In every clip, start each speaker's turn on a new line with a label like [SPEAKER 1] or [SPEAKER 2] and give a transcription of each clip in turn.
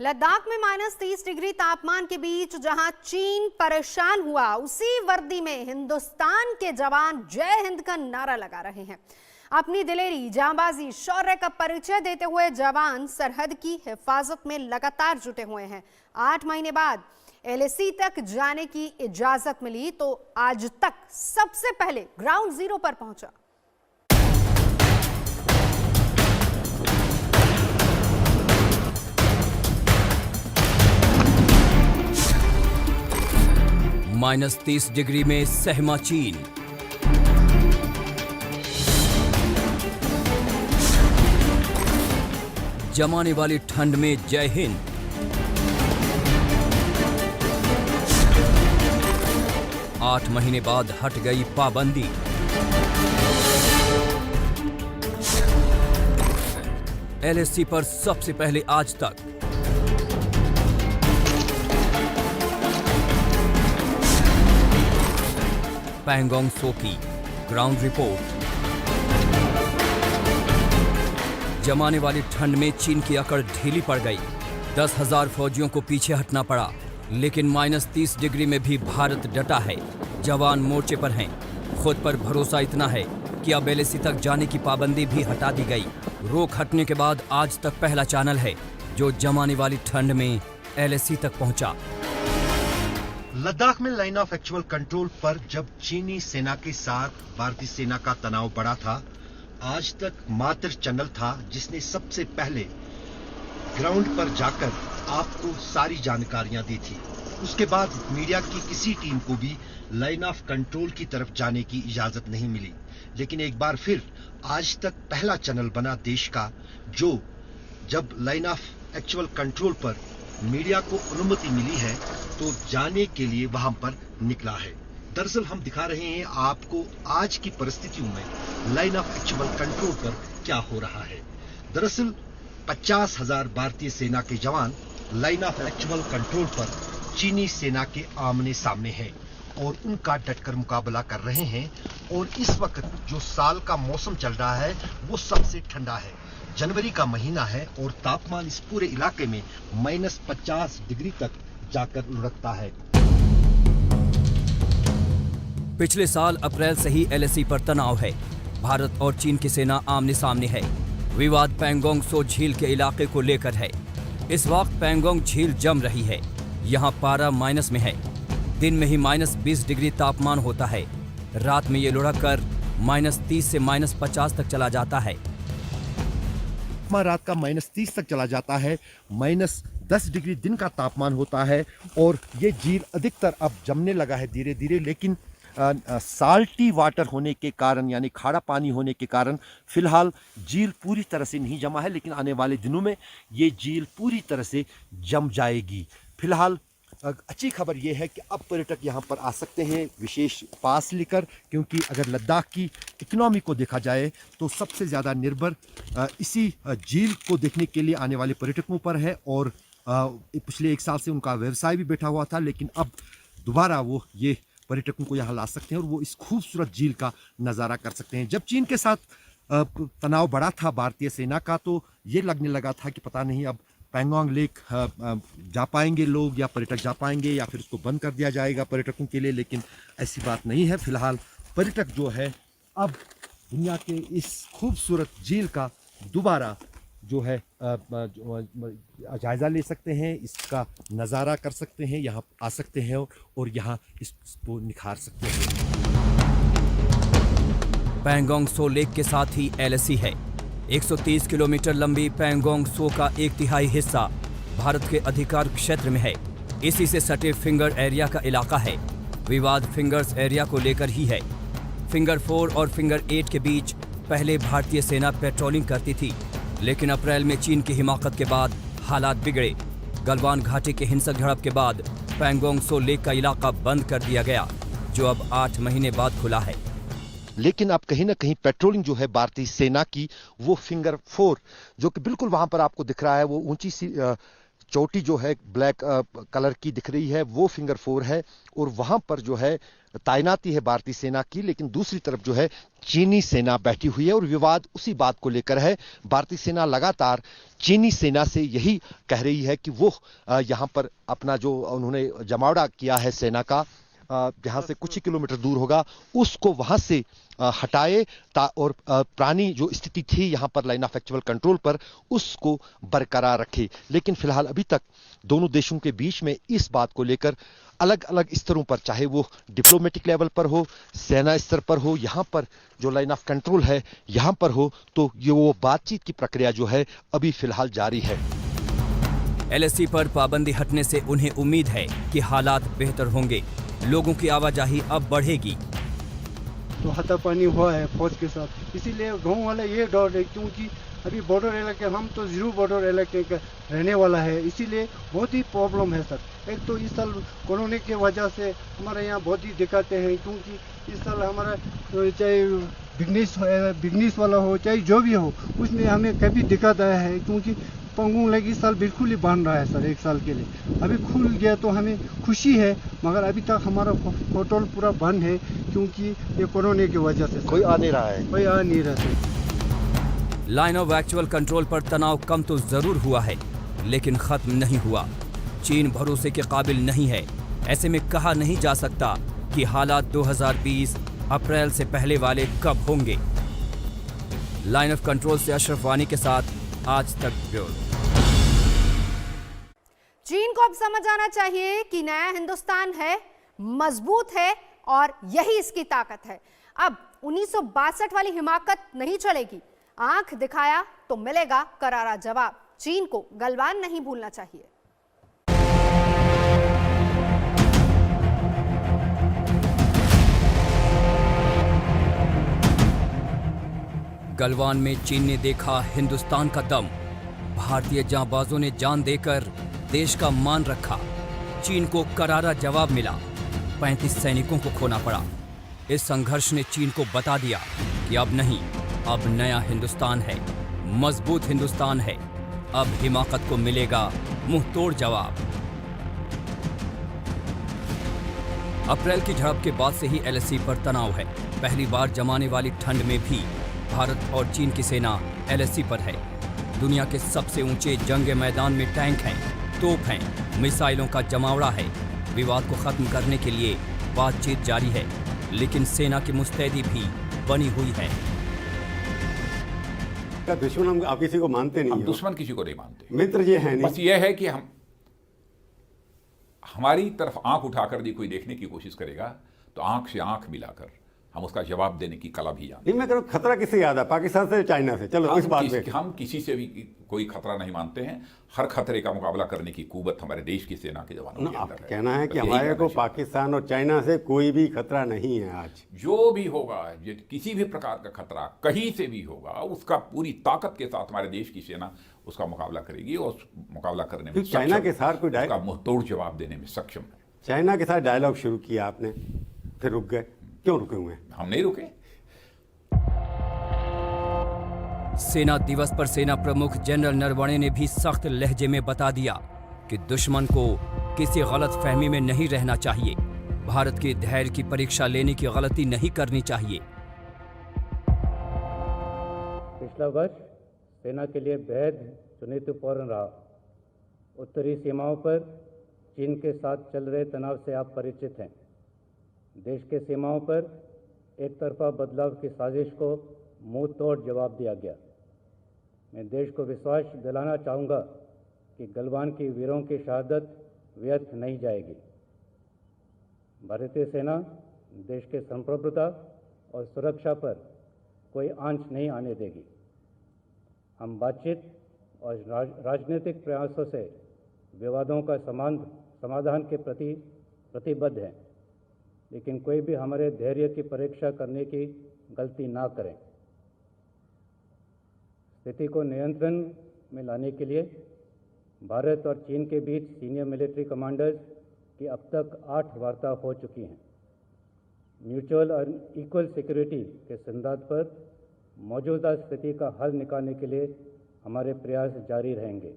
[SPEAKER 1] लद्दाख में -30 डिग्री तापमान के बीच जहां चीन परेशान हुआ, उसी वर्दी में हिंदुस्तान के जवान जय हिंद का नारा लगा रहे हैं। अपनी दिलेरी, जांबाजी, शौर्य का परिचय देते हुए जवान सरहद की हिफाजत में लगातार जुटे हुए हैं। 8 महीने बाद LAC तक जाने की इजाजत मिली तो आज तक सबसे पहले ग्राउंड जीरो पर पहुंचा।
[SPEAKER 2] -30 डिग्री में सहमा चीन। जमाने वाली ठंड में जय हिंद। आठ महीने बाद हट गई पाबंदी। LAC पर सबसे पहले आज तक। पैंगोंग सो की ग्राउंड रिपोर्ट। जमाने वाली ठंड में चीन की अकड़ ढीली पड़ गई। 10,000 फौजियों को पीछे हटना पड़ा, लेकिन -30 डिग्री में भी भारत डटा है। जवान मोर्चे पर हैं। खुद पर भरोसा इतना है कि अब LAC तक जाने की पाबंदी भी हटा दी गई। रोक हटने के बाद आज तक पहला चैनल है जो जमाने वाली ठंड में LAC तक पहुंचा।
[SPEAKER 3] लद्दाख में लाइन ऑफ एक्चुअल कंट्रोल पर जब चीनी सेना के साथ भारतीय सेना का तनाव बढ़ा था, आज तक मात्र चैनल था जिसने सबसे पहले ग्राउंड पर जाकर आपको सारी जानकारियां दी थी। उसके बाद मीडिया की किसी टीम को भी लाइन ऑफ कंट्रोल की तरफ जाने की इजाजत नहीं मिली। लेकिन एक बार फिर आज तक पहला चैनल बना देश का जो जब लाइन ऑफ एक्चुअल कंट्रोल पर मीडिया को अनुमति मिली है तो जाने के लिए वहां पर निकला है। दरअसल हम दिखा रहे हैं आपको आज की परिस्थितियों में लाइन ऑफ एक्चुअल कंट्रोल पर क्या हो रहा है। दरअसल 50,000 भारतीय सेना के जवान लाइन ऑफ एक्चुअल कंट्रोल पर चीनी सेना के आमने सामने हैं और उनका डटकर मुकाबला कर रहे हैं। और इस वक्त जो साल का मौसम चल रहा है वो सबसे ठंडा है। जनवरी का महीना है और तापमान इस पूरे इलाके में -50 डिग्री तक जाकर लुढ़कता है।
[SPEAKER 2] पिछले साल अप्रैल से ही LAC पर तनाव है। भारत और चीन की सेना आमने सामने है। विवाद पैंगोंग सो झील के इलाके को लेकर है। इस वक्त पैंगोंग झील जम रही है। यहाँ पारा माइनस में है। दिन में ही -20 डिग्री तापमान होता है। रात में ये लुढ़क कर -30 से -50 तक चला जाता है।
[SPEAKER 3] रात का -30 तक चला जाता है। -10 डिग्री दिन का तापमान होता है और ये झील अधिकतर अब जमने लगा है धीरे धीरे। लेकिन साल्टी वाटर होने के कारण यानी खारा पानी होने के कारण फिलहाल झील पूरी तरह से नहीं जमा है, लेकिन आने वाले दिनों में ये झील पूरी तरह से जम जाएगी। फिलहाल अच्छी खबर यह है कि अब पर्यटक यहाँ पर आ सकते हैं विशेष पास लेकर, क्योंकि अगर लद्दाख की इकोनॉमी को देखा जाए तो सबसे ज़्यादा निर्भर इसी झील को देखने के लिए आने वाले पर्यटकों पर है। और पिछले 1 साल से उनका व्यवसाय भी बैठा हुआ था, लेकिन अब दोबारा वो ये पर्यटकों को यहाँ ला सकते हैं और वो इस खूबसूरत झील का नज़ारा कर सकते हैं। जब चीन के साथ तनाव बढ़ा था भारतीय सेना का तो ये लगने लगा था कि पता नहीं अब पैंगोंग लेक जा पाएंगे लोग या पर्यटक जा पाएंगे या फिर उसको बंद कर दिया जाएगा पर्यटकों के लिए, लेकिन ऐसी बात नहीं है। फिलहाल पर्यटक जो है अब दुनिया के इस खूबसूरत झील का दोबारा जो है जायज़ा ले सकते हैं, इसका नज़ारा कर सकते हैं, यहाँ आ सकते हैं और यहाँ इसको निखार सकते हैं।
[SPEAKER 2] पैंगोंग सो लेक के साथ ही LAC है। 130 किलोमीटर लंबी पैंगोंग सो का 1/3 हिस्सा भारत के अधिकार क्षेत्र में है। इसी से सटे फिंगर एरिया का इलाका है। विवाद फिंगर्स एरिया को लेकर ही है। फिंगर 4 और फिंगर 8 के बीच पहले भारतीय सेना पेट्रोलिंग करती थी, लेकिन अप्रैल में चीन की हिमाकत के बाद हालात बिगड़े। गलवान घाटी के हिंसक झड़प के बाद पैंगोंग सो लेक का इलाका बंद कर दिया गया, जो अब 8 महीने बाद खुला है।
[SPEAKER 3] लेकिन अब कहीं ना कहीं पेट्रोलिंग जो है भारतीय सेना की वो फिंगर 4 जो कि बिल्कुल वहां पर आपको दिख रहा है, वो ऊंची सी चोटी जो है ब्लैक कलर की दिख रही है, वो फिंगर 4 है। और वहां पर जो है तैनाती है भारतीय सेना की, लेकिन दूसरी तरफ जो है चीनी सेना बैठी हुई है और विवाद उसी बात को लेकर है। भारतीय सेना लगातार चीनी सेना से यही कह रही है कि वो यहां पर अपना जो उन्होंने जमावड़ा किया है सेना का, जहां से कुछ ही किलोमीटर दूर होगा, उसको वहां से हटाए और पुरानी जो स्थिति थी यहां पर लाइन ऑफ एक्चुअल कंट्रोल पर, उसको बरकरार रखे। लेकिन फिलहाल अभी तक दोनों देशों के बीच में इस बात को लेकर अलग अलग स्तरों पर, चाहे वो डिप्लोमेटिक लेवल पर हो, सेना स्तर पर हो, यहां पर जो लाइन ऑफ कंट्रोल है यहां पर हो, तो ये वो बातचीत की प्रक्रिया जो है अभी फिलहाल जारी है।
[SPEAKER 2] एलएसी पर पाबंदी हटने से उन्हें उम्मीद है कि हालात बेहतर होंगे, लोगों की आवाजाही अब बढ़ेगी।
[SPEAKER 4] तो हाथापानी हुआ है फौज के साथ, इसीलिए गांव वाला ये डर है, क्योंकि अभी बॉर्डर इलाके, हम तो जीरो बॉर्डर इलाके का रहने वाला है, इसीलिए बहुत ही प्रॉब्लम है सर। एक तो इस साल कोरोना की वजह से हमारे यहाँ बहुत ही दिक्कतें हैं, क्योंकि इस साल हमारा चाहे बिजनेस वाला हो चाहे जो भी हो, उसमें हमें काफ़ी दिक्कत आया है, क्योंकि पंगोंग लेक इस साल बिल्कुल ही बंद रहा है सर, एक साल के लिए। अभी खुल गया तो हमें खुशी है, मगर अभी तक हमारा होटल पूरा बंद है, क्योंकि ये कोरोना की वजह से
[SPEAKER 3] कोई आ नहीं रहा है,
[SPEAKER 4] कोई आ नहीं रहा sir.
[SPEAKER 2] Line of actual control पर तनाव कम तो जरूर हुआ है, लेकिन खत्म नहीं हुआ। चीन भरोसे के काबिल नहीं है। ऐसे में कहा नहीं जा सकता कि हालात 2020 अप्रैल से पहले वाले कब होंगे। लाइन ऑफ कंट्रोल से अशरफ वानी के साथ आज तक ब्यूरो।
[SPEAKER 1] चीन को अब समझ आना चाहिए कि नया हिंदुस्तान है, मजबूत है और यही इसकी ताकत है। अब 1962 वाली हिमाकत नहीं चलेगी। आंख दिखाया तो मिलेगा करारा जवाब। चीन को गलवान नहीं भूलना चाहिए।
[SPEAKER 2] गलवान में चीन ने देखा हिंदुस्तान का दम। भारतीय जांबाजों ने जान देकर देश का मान रखा। चीन को करारा जवाब मिला। 35 सैनिकों को खोना पड़ा। इस संघर्ष ने चीन को बता दिया कि अब नहीं, अब नया हिंदुस्तान है, मजबूत हिंदुस्तान है। अब हिमाकत को मिलेगा मुंहतोड़ जवाब। अप्रैल की झड़प के बाद से ही एलएसी पर तनाव है। पहली बार जमाने वाली ठंड में भी भारत और चीन की सेना एलएसी पर है। दुनिया के सबसे ऊंचे जंग मैदान में टैंक हैं, तोप हैं, मिसाइलों का जमावड़ा है। विवाद को खत्म करने के लिए बातचीत जारी है, लेकिन सेना की मुस्तैदी भी बनी हुई है।
[SPEAKER 5] दुश्मन हम आप किसी को मानते नहीं।
[SPEAKER 6] हम दुश्मन किसी को नहीं मानते,
[SPEAKER 5] मित्र ये है नहीं।
[SPEAKER 6] बस ये है कि हम हमारी तरफ आंख उठाकर कोई देखने की कोशिश करेगा तो आंख से आंख मिलाकर हम उसका जवाब देने की कला भी जानते हैं।
[SPEAKER 5] नहीं, मैं कह रहा हूं खतरा किससे याद है? पाकिस्तान से, चाइना से? चलो इस बात पे
[SPEAKER 6] हम किसी से भी कोई खतरा नहीं मानते हैं। हर खतरे का मुकाबला करने की कुवत हमारे देश की सेना के जवानों के अंदर है।
[SPEAKER 5] कहना है कि हमारे को पाकिस्तान और चाइना से कोई भी खतरा नहीं है। आज
[SPEAKER 6] जो भी होगा, किसी भी प्रकार का खतरा कहीं से भी होगा, उसका पूरी ताकत के साथ हमारे देश की सेना उसका मुकाबला करेगी और मुकाबला करने में
[SPEAKER 5] चाइना के साथ कोई
[SPEAKER 6] उसका मुंहतोड़ जवाब देने में सक्षम है।
[SPEAKER 5] चाइना के साथ डायलॉग शुरू किया आपने, फिर रुक गए। क्यों रुके हुए?
[SPEAKER 6] हम नहीं रुके।
[SPEAKER 2] सेना दिवस पर सेना प्रमुख जनरल नरवणे ने भी सख्त लहजे में बता दिया कि दुश्मन को किसी गलत फहमी में नहीं रहना चाहिए। भारत के धैर्य की परीक्षा लेने की गलती नहीं करनी चाहिए।
[SPEAKER 7] पिछला वर्ष सेना के लिए बेहद चुनौतीपूर्ण रहा। उत्तरी सीमाओं पर चीन के साथ चल रहे तनाव से आप परिचित हैं। देश के सीमाओं पर एक तरफा बदलाव की साजिश को मुंह तोड़ जवाब दिया गया। मैं देश को विश्वास दिलाना चाहूँगा कि गलवान की वीरों की शहादत व्यर्थ नहीं जाएगी। भारतीय सेना देश के संप्रभुता और सुरक्षा पर कोई आंच नहीं आने देगी। हम बातचीत और राजनीतिक प्रयासों से विवादों का समाधान के प्रति प्रतिबद्ध हैं, लेकिन कोई भी हमारे धैर्य की परीक्षा करने की गलती ना करें। स्थिति को नियंत्रण में लाने के लिए भारत और चीन के बीच सीनियर मिलिट्री कमांडर्स की अब तक 8 वार्ता हो चुकी हैं। म्यूचुअल और इक्वल सिक्योरिटी के सिद्धांत पर मौजूदा स्थिति का हल निकालने के लिए हमारे प्रयास जारी रहेंगे।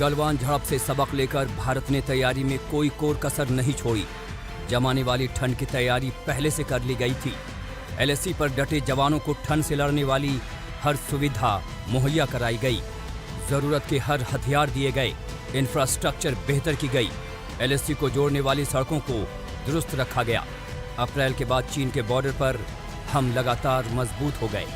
[SPEAKER 2] गलवान झड़प से सबक लेकर भारत ने तैयारी में कोई कोर कसर नहीं छोड़ी। जमाने वाली ठंड की तैयारी पहले से कर ली गई थी। एलएसी पर डटे जवानों को ठंड से लड़ने वाली हर सुविधा मुहैया कराई गई। जरूरत के हर हथियार दिए गए, इंफ्रास्ट्रक्चर बेहतर की गई। एलएसी को जोड़ने वाली सड़कों को दुरुस्त रखा गया। अप्रैल के बाद चीन के बॉर्डर पर हम लगातार मजबूत हो गए।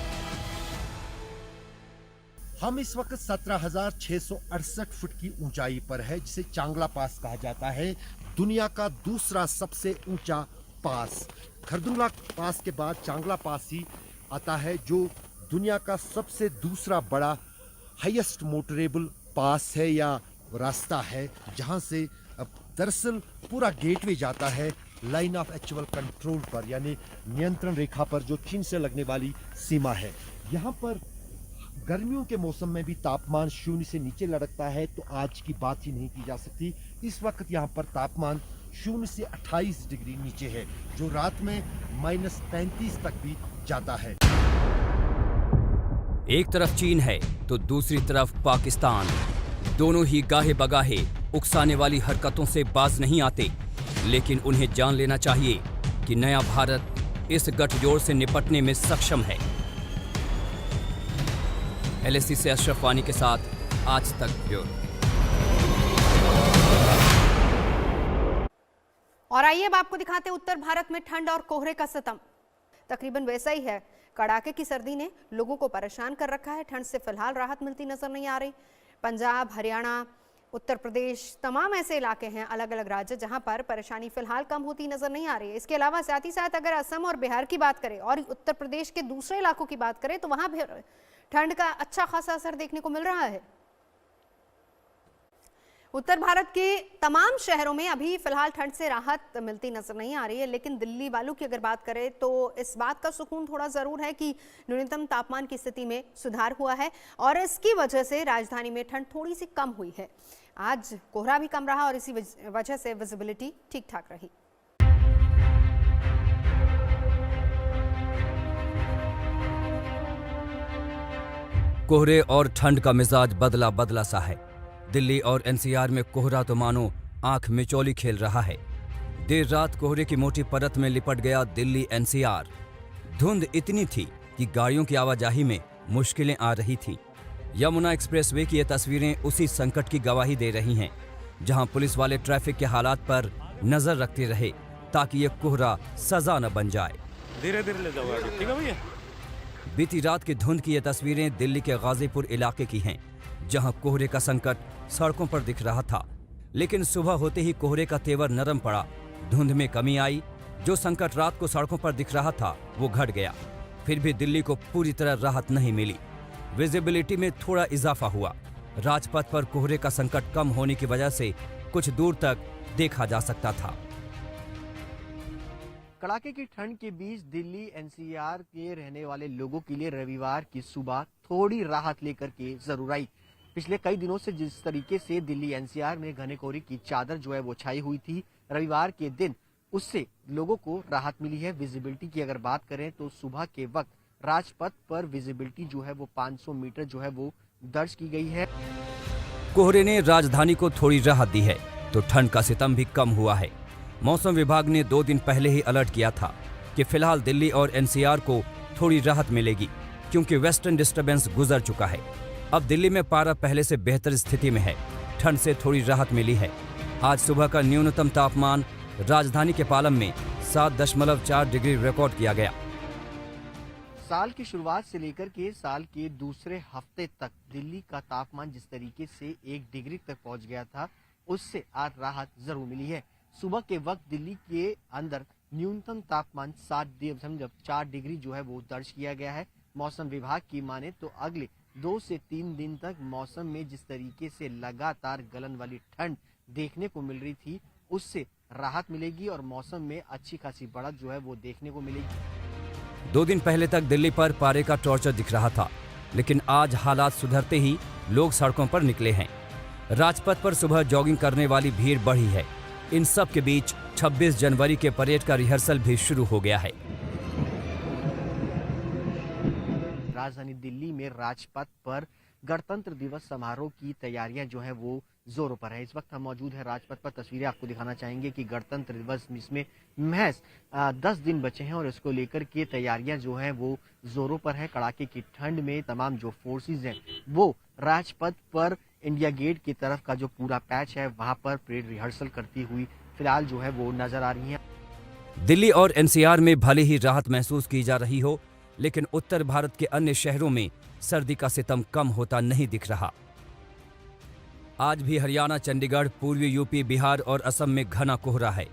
[SPEAKER 3] हम इस वक्त 17,668 फुट की ऊंचाई पर है, जिसे चांगला पास कहा जाता है। दुनिया का दूसरा सबसे ऊंचा पास। खरदुंगला पास के बाद चांगला पास ही आता है, जो दुनिया का सबसे दूसरा बड़ा हाईएस्ट मोटरेबल पास है या रास्ता है, जहां से दरअसल पूरा गेटवे जाता है लाइन ऑफ एक्चुअल कंट्रोल पर, यानी नियंत्रण रेखा पर, जो चीन से लगने वाली सीमा है। यहाँ पर गर्मियों के मौसम में भी तापमान शून्य से नीचे लुढ़कता है, तो आज की बात ही नहीं की जा सकती। इस वक्त यहाँ पर तापमान शून्य से 28 डिग्री नीचे है, जो रात में -35 तक भी जाता है।
[SPEAKER 2] एक तरफ चीन है तो दूसरी तरफ पाकिस्तान। दोनों ही गाहे बगाहे उकसाने वाली हरकतों से बाज नहीं आते, लेकिन उन्हें जान लेना चाहिए कि नया भारत इस गठजोड़ से निपटने में सक्षम है। एलएसी से अशरफ वानी के साथ आज तक ब्यूरो।
[SPEAKER 1] और आइए अब आपको दिखाते हैं उत्तर भारत में ठंड और कोहरे का सितम। तकरीबन वैसा ही है। कड़ाके की सर्दी ने लोगों को परेशान कर रखा है। ठंड से फिलहाल राहत मिलती नजर नहीं आ रही। पंजाब, हरियाणा, उत्तर प्रदेश, तमाम ऐसे इलाके हैं, अलग अलग राज्य, जहां पर परेशानी फिलहाल कम होती नजर नहीं आ रही है। इसके अलावा साथ ही साथ अगर असम और बिहार की बात करें और उत्तर प्रदेश के दूसरे इलाकों की बात करें, तो वहां भी ठंड का अच्छा खासा असर देखने को मिल रहा है। उत्तर भारत के तमाम शहरों में अभी फिलहाल ठंड से राहत मिलती नजर नहीं आ रही है, लेकिन दिल्ली वालों की अगर बात करें तो इस बात का सुकून थोड़ा जरूर है कि न्यूनतम तापमान की स्थिति में सुधार हुआ है और इसकी वजह से राजधानी में ठंड थोड़ी सी कम हुई है। आज कोहरा भी कम रहा और इसी वजह से विजिबिलिटी ठीक ठाक रही।
[SPEAKER 2] कोहरे और ठंड का मिजाज बदला बदला सा है। दिल्ली और एनसीआर में कोहरा तो मानो आंख मिचौली खेल रहा है। देर रात कोहरे की मोटी परत में लिपट गया दिल्ली एनसीआर। धुंध इतनी थी कि गाड़ियों की आवाजाही में मुश्किलें आ रही थी। यमुना एक्सप्रेसवे की ये तस्वीरें उसी संकट की गवाही दे रही हैं, जहां पुलिस वाले ट्रैफिक के हालात पर नजर रखते रहे ताकि ये कोहरा सजा न बन जाए।
[SPEAKER 8] धीरे धीरे ले जाओ गाड़ी, ठीक है भैया।
[SPEAKER 2] बीती रात की धुंध की ये तस्वीरें दिल्ली के गाजीपुर इलाके की हैं, जहां कोहरे का संकट सड़कों पर दिख रहा था। लेकिन सुबह होते ही कोहरे का तेवर नरम पड़ा, धुंध में कमी आई। जो संकट रात को सड़कों पर दिख रहा था वो घट गया। फिर भी दिल्ली को पूरी तरह राहत नहीं मिली। विजिबिलिटी में थोड़ा इजाफा हुआ। राजपथ पर कोहरे का संकट कम होने की वजह से कुछ दूर तक देखा जा सकता था।
[SPEAKER 9] कड़ाके की ठंड के बीच दिल्ली एनसीआर के रहने वाले लोगों के लिए रविवार की सुबह थोड़ी राहत लेकर के जरूर आई। पिछले कई दिनों से जिस तरीके से दिल्ली एनसीआर में घने कोहरे की चादर जो है वो छाई हुई थी, रविवार के दिन उससे लोगों को राहत मिली है। विजिबिलिटी की अगर बात करें तो सुबह के वक्त राजपथ पर विजिबिलिटी जो है वो 500 मीटर जो है वो दर्ज की गई है।
[SPEAKER 2] कोहरे ने राजधानी को थोड़ी राहत दी है तो ठंड का सितम भी कम हुआ है। मौसम विभाग ने 2 दिन पहले ही अलर्ट किया था कि फिलहाल दिल्ली और एनसीआर को थोड़ी राहत मिलेगी, क्योंकि वेस्टर्न डिस्टर्बेंस गुजर चुका है। अब दिल्ली में पारा पहले से बेहतर स्थिति में है। ठंड से थोड़ी राहत मिली है। आज सुबह का न्यूनतम तापमान राजधानी के पालम में 7.4 डिग्री रिकॉर्ड किया गया।
[SPEAKER 9] साल की शुरुआत से लेकर के साल के दूसरे हफ्ते तक दिल्ली का तापमान जिस तरीके से 1 डिग्री तक पहुंच गया था, उससे आज राहत जरूर मिली है। सुबह के वक्त दिल्ली के अंदर न्यूनतम तापमान 7.4 डिग्री जो है वो दर्ज किया गया है। मौसम विभाग की माने तो अगले 2 से 3 दिन तक मौसम में जिस तरीके से लगातार गलन वाली ठंड देखने को मिल रही थी, उससे राहत मिलेगी और मौसम में अच्छी खासी बढ़त जो है वो देखने को मिलेगी।
[SPEAKER 2] 2 दिन पहले तक दिल्ली पर पारे का टॉर्चर दिख रहा था, लेकिन आज हालात सुधरते ही लोग सड़कों पर निकले हैं। राजपथ पर सुबह जॉगिंग करने वाली भीड़ बढ़ी है। इन सब के बीच 26 जनवरी के परेड का रिहर्सल भी शुरू हो गया है।
[SPEAKER 9] राजधानी दिल्ली में राजपथ पर गणतंत्र दिवस समारोह की तैयारियां जो है वो जोरों पर है। इस वक्त हम मौजूद है राजपथ पर। तस्वीरें आपको दिखाना चाहेंगे कि गणतंत्र दिवस इसमें महज 10 दिन बचे हैं और इसको लेकर के तैयारियां जो है वो जोरों पर है। कड़ाके की ठंड में तमाम जो फोर्सेज हैं वो राजपथ पर इंडिया गेट की तरफ का जो पूरा पैच है वहां पर परेड रिहर्सल करती हुई फिलहाल जो है वो नजर आ रही है।
[SPEAKER 2] दिल्ली और एनसीआर में भले ही राहत महसूस की जा रही हो, लेकिन उत्तर भारत के अन्य शहरों में सर्दी का सितम कम होता नहीं दिख रहा। आज भी हरियाणा, चंडीगढ़, पूर्वी यूपी, बिहार और असम में घना कोहरा है।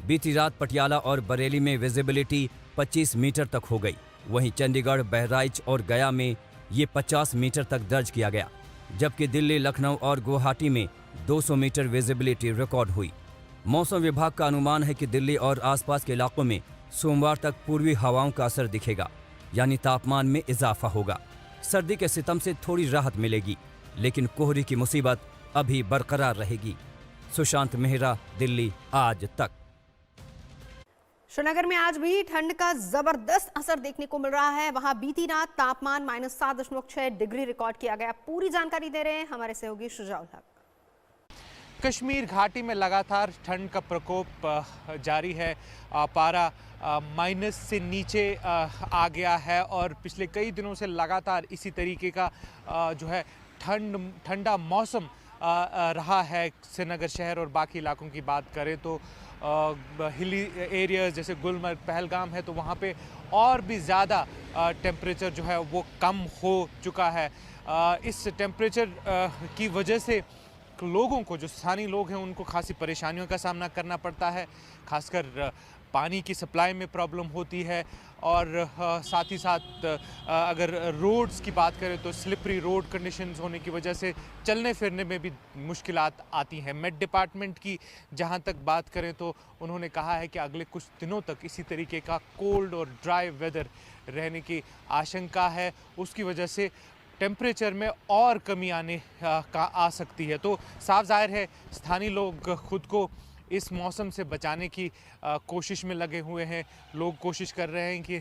[SPEAKER 2] बीती रात पटियाला और बरेली में विजिबिलिटी 25 मीटर तक हो गई। वहीं चंडीगढ़, बहराइच और गया में ये 50 मीटर तक दर्ज किया गया, जबकि दिल्ली, लखनऊ और गुवाहाटी में 200 मीटर विजिबिलिटी रिकॉर्ड हुई। मौसम विभाग का अनुमान है कि दिल्ली और आसपास के इलाकों में सोमवार तक पूर्वी हवाओं का असर दिखेगा, यानी तापमान में इजाफा होगा। सर्दी के सितम से थोड़ी राहत मिलेगी, लेकिन कोहरे की मुसीबत अभी बरकरार रहेगी। सुशांत मेहरा, दिल्ली आज तक।
[SPEAKER 1] श्रीनगर में आज भी ठंड का जबरदस्त असर देखने को मिल रहा है। वहां बीती रात तापमान -7.6 डिग्री रिकॉर्ड किया गया। पूरी जानकारी दे रहे हैं हमारे सहयोगी शुजाउल हक।
[SPEAKER 10] कश्मीर घाटी में लगातार ठंड का प्रकोप जारी है। पारा माइनस से नीचे आ गया है और पिछले कई दिनों से लगातार इसी तरीके का जो है ठंडा मौसम रहा है। श्रीनगर शहर और बाकी इलाकों की बात करें तो हिली एरियाज जैसे गुलमर्ग, पहलगाम है तो वहाँ पे और भी ज़्यादा टेम्परेचर जो है वो कम हो चुका है। इस टेम्परेचर की वजह से लोगों को, जो स्थानीय लोग हैं, उनको खासी परेशानियों का सामना करना पड़ता है। खासकर पानी की सप्लाई में प्रॉब्लम होती है और साथ ही साथ अगर रोड्स की बात करें तो स्लिपरी रोड कंडीशंस होने की वजह से चलने फिरने में भी मुश्किलात आती हैं। मेट डिपार्टमेंट की जहां तक बात करें तो उन्होंने कहा है कि अगले कुछ दिनों तक इसी तरीके का कोल्ड और ड्राई वेदर रहने की आशंका है। उसकी वजह से टेम्परेचर में और कमी आने का आ सकती है। तो साफ जाहिर है स्थानीय लोग खुद को इस मौसम से बचाने की कोशिश में लगे हुए हैं। लोग कोशिश कर रहे हैं कि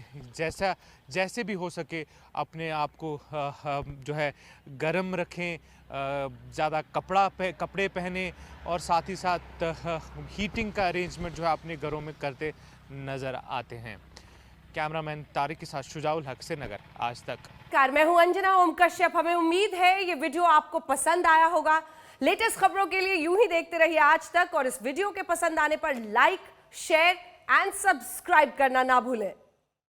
[SPEAKER 10] जैसे भी हो सके अपने आप को जो है गर्म रखें, ज़्यादा कपड़े पहने और साथ ही साथ हीटिंग का अरेंजमेंट जो है अपने घरों में करते नज़र आते हैं। कैमरामैन तारिक के साथ शुजाउल हक, श्रीनगर आज तक।
[SPEAKER 11] मैं हूं अंजना ओम कश्यप। हमें उम्मीद है ये वीडियो आपको पसंद आया होगा। लेटेस्ट खबरों के लिए यूं ही देखते रहिए आज तक और इस वीडियो के पसंद आने पर लाइक, शेयर एंड सब्सक्राइब करना ना भूलें।